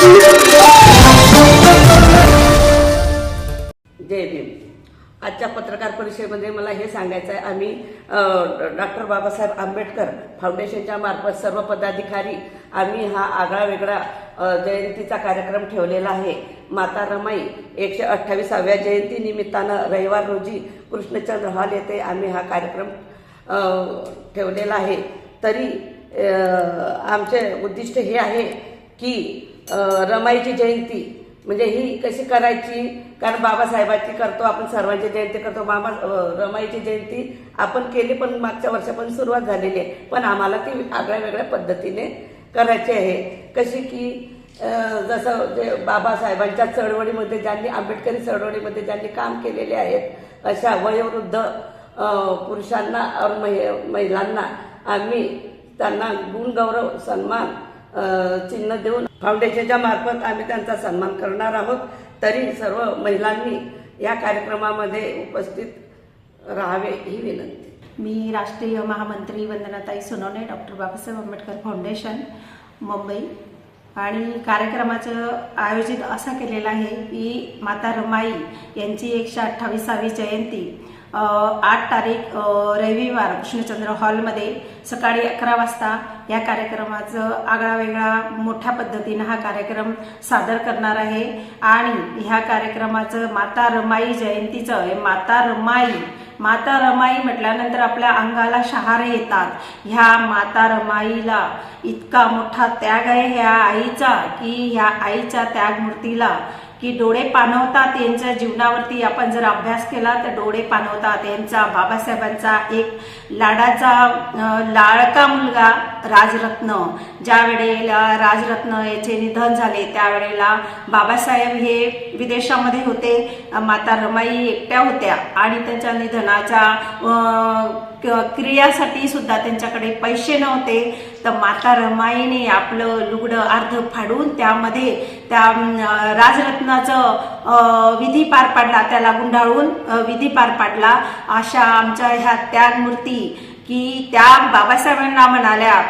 जय भीम। आजच्या पत्रकार परिषदेमध्ये मला हे सांगायचं आहे, आम्ही डॉक्टर बाबासाहेब आंबेडकर फाउंडेशनच्या मार्फत सर्व पदाधिकारी आम्ही हा आगळा वेगळा जयंतीचा कार्यक्रम ठेवलेला आहे। माता रमाई 128व्या जयंती निमित्तानं रविवार रोजी कृष्णचंद्र हॉल येथे आम्ही हा कार्यक्रम ठेवलेला आहे। तरी आमचे उद्दिष्ट हे आहे की रमाईची जयंती म्हणजे ही कशी करायची, कारण बाबासाहेबांची करतो आपण, सर्वांची जयंती करतो, रमाईची जयंती आपण केली पण मागच्या वर्षापासून सुरुवात झालेली आहे, पण आम्हाला ती आगळ्या वेगळ्या पद्धतीने करायची आहे। कशी की जसं जे बाबासाहेबांच्या चळवळीमध्ये ज्यांनी, आंबेडकरी चळवळीमध्ये ज्यांनी काम केलेले आहेत अशा वयोवृद्ध पुरुषांना और महिलांना आम्ही त्यांना गुणगौरव सन्मान चिन्ह देऊन फाउंडेशनच्या मार्फत आम्ही त्यांचा सन्मान करणार आहोत। तरी सर्व महिलांनी या कार्यक्रमामध्ये उपस्थित राहावे ही विनंती। मी राष्ट्रीय महामंत्री वंदनाताई सोनवणे, डॉक्टर बाबासाहेब आंबेडकर फाउंडेशन मुंबई, आणि कार्यक्रमाचं आयोजित असा केलेला आहे की माता रमाई यांची 128वी जयंती 8 तारीख रविवार कृष्णचंद्र हॉलमध्ये सकाळी 11 वाजता या कार्यक्रमाचं आगळा वेगळा मोठ्या पद्धतीने हा कार्यक्रम सादर करणार आहे। आणि ह्या कार्यक्रमाचं माता रमाई जयंतीचं माता रमाई म्हटल्यानंतर आपल्या अंगाला शहारे येतात। ह्या माता रमाईला इतका मोठा त्याग आहे ह्या आईचा, की ह्या आईच्या त्यागमूर्तीला की डोळे पाणवतात यांच्या जीवनावरती आपण जर अभ्यास केला तर डोळे पाणवतात। यांचा बाबासाहेबांचा एक लाडका मुलगा राजरत्न, ज्या वेळेला राजरत्न याचे निधन झाले त्यावेळेला बाबासाहेब हे विदेशामध्ये होते, माता रमाई एकट्या होत्या आणि त्यांच्या निधनाच्या क्रियासाठी सुद्धा त्यांच्याकडे पैसे नव्हते, तर माता रमाईने आपलं लुगडं अर्ध फाडून त्यामध्ये त्या राजरत्नाचं विधी पार पाडला, त्याला गुंडाळून विधी पार पाडला। अशा आमच्या ह्या त्यागमूर्ती की त्या बाबासाहेबांना म्हणाल्या,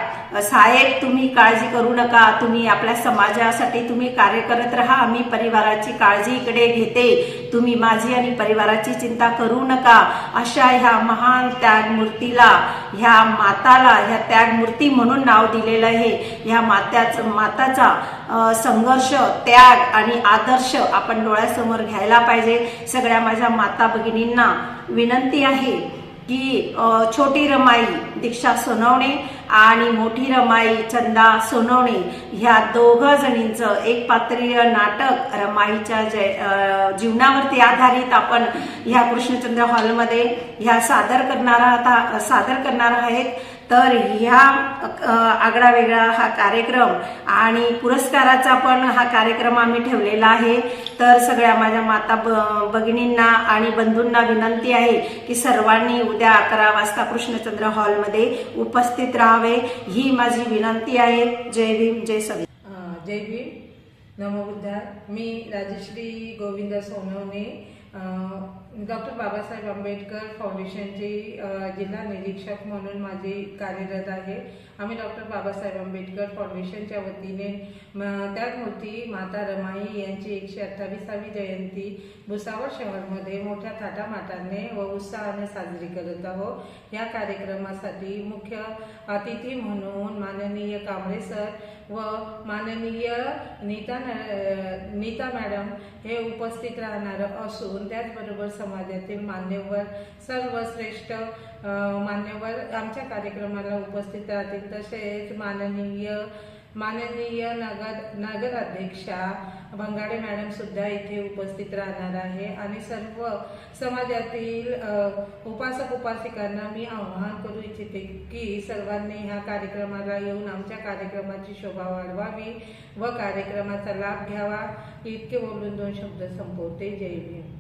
साहेब तुम्ही काळजी करू नका, तुम्ही आपल्या समाजासाठी तुम्ही कार्य करत राहा, आम्ही परिवाराची काळजी इकडे घेते, तुम्ही माझी आणि परिवाराची चिंता करू नका। अशा ह्या महान त्यागमूर्तीला, ह्या माताला, ह्या त्यागमूर्ती म्हणून नाव दिलेलं आहे। ह्या माताचा संघर्ष, त्याग आणि आदर्श आपण डोळ्यासमोर घ्यायला पाहिजे। सगळ्या माझ्या माता भगिनींना विनंती आहे की छोटी रमाई दीक्षा सोनवणे आणि मोठी रमाई चंदा सोनवणे ह्या दोघं जणींचं एक पात्रीय नाटक रमाईच्या जीवनावरती आधारित आपण ह्या कृष्णचंद्र हॉलमध्ये ह्या सादर करणार आहेत। तर ह्या आगळा वेगळा हा कार्यक्रम आणि पुरस्काराचा पण हा कार्यक्रम आम्ही ठेवलेला आहे। तर सगळ्या माझ्या माता भगिनींना आणि बंधूंना विनंती आहे की सर्वांनी उद्या 11 वाजता कृष्णचंद्र हॉलमध्ये उपस्थित राहावे, ही माझी विनंती आहे। जय भीम, जय सवी। जय भीम, नमो बुद्धाय। मी राजश्री गोविंद सोनवणे, डॉक्टर बाबासाहेब आंबेडकर फाउंडेशनचे जिल्हा निरीक्षक म्हणून माझे कार्यरत आहे। आम्ही डॉक्टर बाबासाहेब आंबेडकर फाउंडेशनच्या वतीने त्यागमूर्ती माता रमाई यांची 128वी जयंती भुसावळ शहरामध्ये मोठ्या थाटामाटाने व उत्साहाने साजरी करत आहोत। या कार्यक्रमासाठी मुख्य अतिथी म्हणून माननीय कांबळे सर व माननीय नीता मॅडम हे उपस्थित राहणार असून त्याचबरोबर समाजातील मान्यवर, सर्वश्रेष्ठ मान्यवर आमच्या कार्यक्रमाला उपस्थित राहतील। तसेच माननीय नगराध्यक्षा बंगाडे मॅडम सुद्धा इथे उपस्थित राहणार आहे। आणि सर्व समाजातील उपासक उपासिकांना मी आवाहन करू इच्छिते की सर्वांनी ह्या कार्यक्रमाला येऊन आमच्या कार्यक्रमाची शोभा वाढवावी व कार्यक्रमाचा लाभ घ्यावा। इतके बोलून 2 शब्द संपवते। जय भीम।